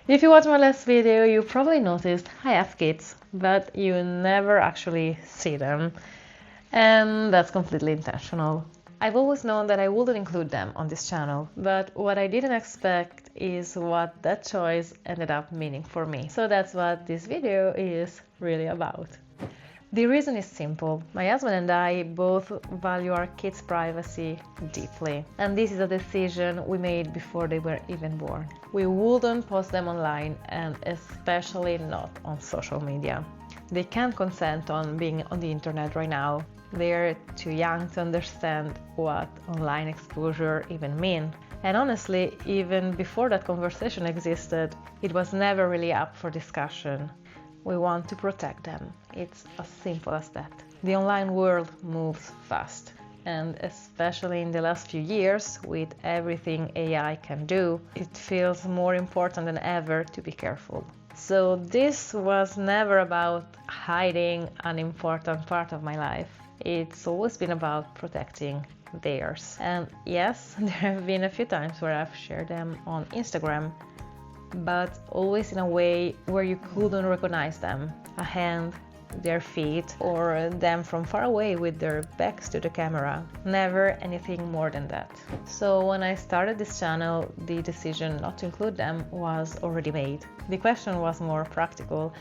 If you watched my last video, you probably noticed I have kids, but you never actually see them. And that's completely intentional. I've always known that I wouldn't include them on this channel, but what I didn't expect is what that choice ended up meaning for me. So that's what this video is really about. The reason is simple. My husband and I both value our kids' privacy deeply, and this is a decision we made before they were even born. We wouldn't post them online, and especially not on social media. They can't consent on being on the internet right now. They're too young to understand what online exposure even means. And honestly, even before that conversation existed, it was never really up for discussion. We want to protect them. It's as simple as that. The online world moves fast, and especially in the last few years, with everything AI can do, it feels more important than ever to be careful. So this was never about hiding an important part of my life. It's always been about protecting theirs. And yes, there have been a few times where I've shared them on Instagram, but always in a way where you couldn't recognize them. A hand, their feet, or them from far away with their backs to the camera. Never anything more than that. So when I started this channel, the decision not to include them was already made. The question was more practical.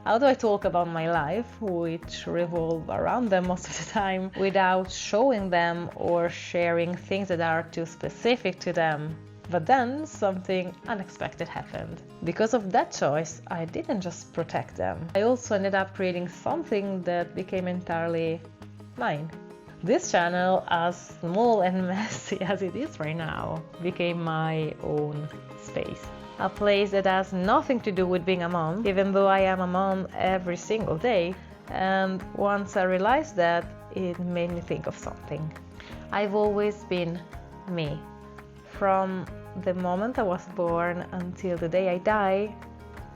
How do I talk about my life, which revolve around them most of the time, without showing them or sharing things that are too specific to them? But then something unexpected happened. Because of that choice, I didn't just protect them. I also ended up creating something that became entirely mine. This channel, as small and messy as it is right now, became my own space. A place that has nothing to do with being a mom, even though I am a mom every single day. And once I realized that, it made me think of something. I've always been me. From the moment I was born until the day I die,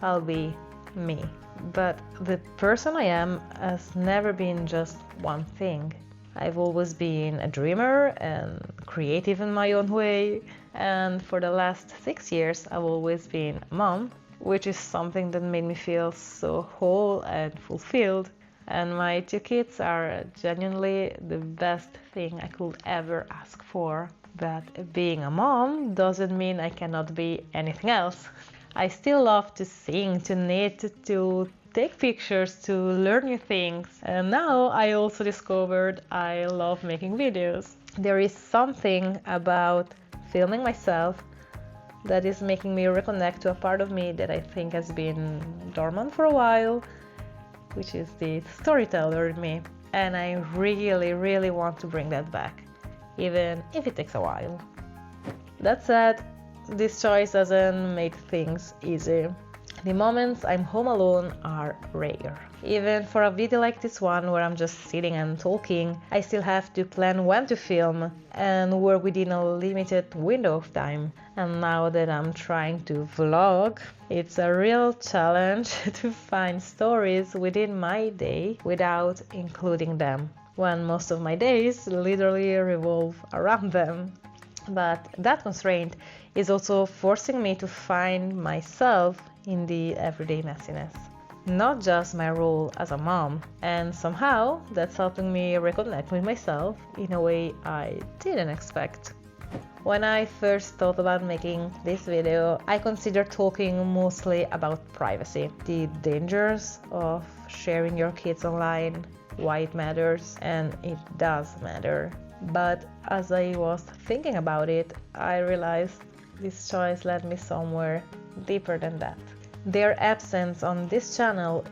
I'll be me. But the person I am has never been just one thing. I've always been a dreamer and creative in my own way. And for the last 6 years, I've always been a mom, which is something that made me feel so whole and fulfilled. And my 2 kids are genuinely the best thing I could ever ask for. But being a mom doesn't mean I cannot be anything else. I still love to sing, to knit, to take pictures, to learn new things. And now I also discovered I love making videos. There is something about filming myself that is making me reconnect to a part of me that I think has been dormant for a while, which is the storyteller in me. And I really, really want to bring that back, even if it takes a while. That said, this choice hasn't made things easy. The moments I'm home alone are rare. Even for a video like this one, where I'm just sitting and talking, I still have to plan when to film and work within a limited window of time. And now that I'm trying to vlog, it's a real challenge to find stories within my day without including them, when most of my days literally revolve around them. But that constraint is also forcing me to find myself in the everyday messiness, not just my role as a mom. And somehow that's helping me reconnect with myself in a way I didn't expect. When I first thought about making this video, I considered talking mostly about privacy, the dangers of sharing your kids online, why it matters, and it does matter. But as I was thinking about it, I realized this choice led me somewhere deeper than that. Their absence on this channel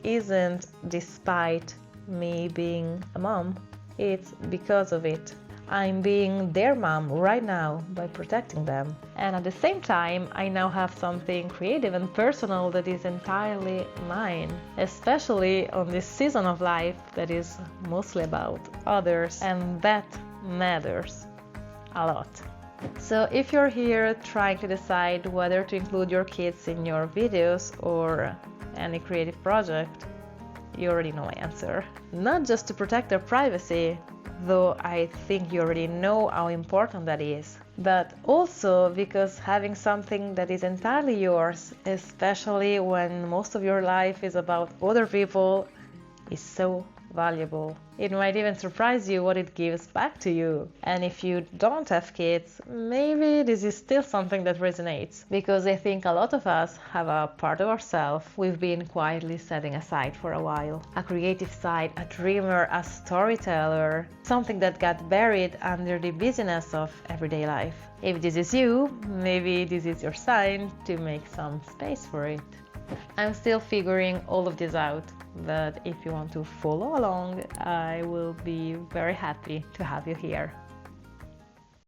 isn't despite me being a mom, it's because of it. I'm being their mom right now by protecting them. And at the same time, I now have something creative and personal that is entirely mine, especially on this season of life that is mostly about others, and that matters a lot. So if you're here trying to decide whether to include your kids in your videos or any creative project, you already know my answer. Not just to protect their privacy, though I think you already know how important that is, but also because having something that is entirely yours, especially when most of your life is about other people, is so valuable. It might even surprise you what it gives back to you. And if you don't have kids, maybe this is still something that resonates, because I think a lot of us have a part of ourselves we've been quietly setting aside for a while. A creative side, a dreamer, a storyteller, something that got buried under the busyness of everyday life. If this is you, maybe this is your sign to make some space for it. I'm still figuring all of this out, but if you want to follow along, I will be very happy to have you here.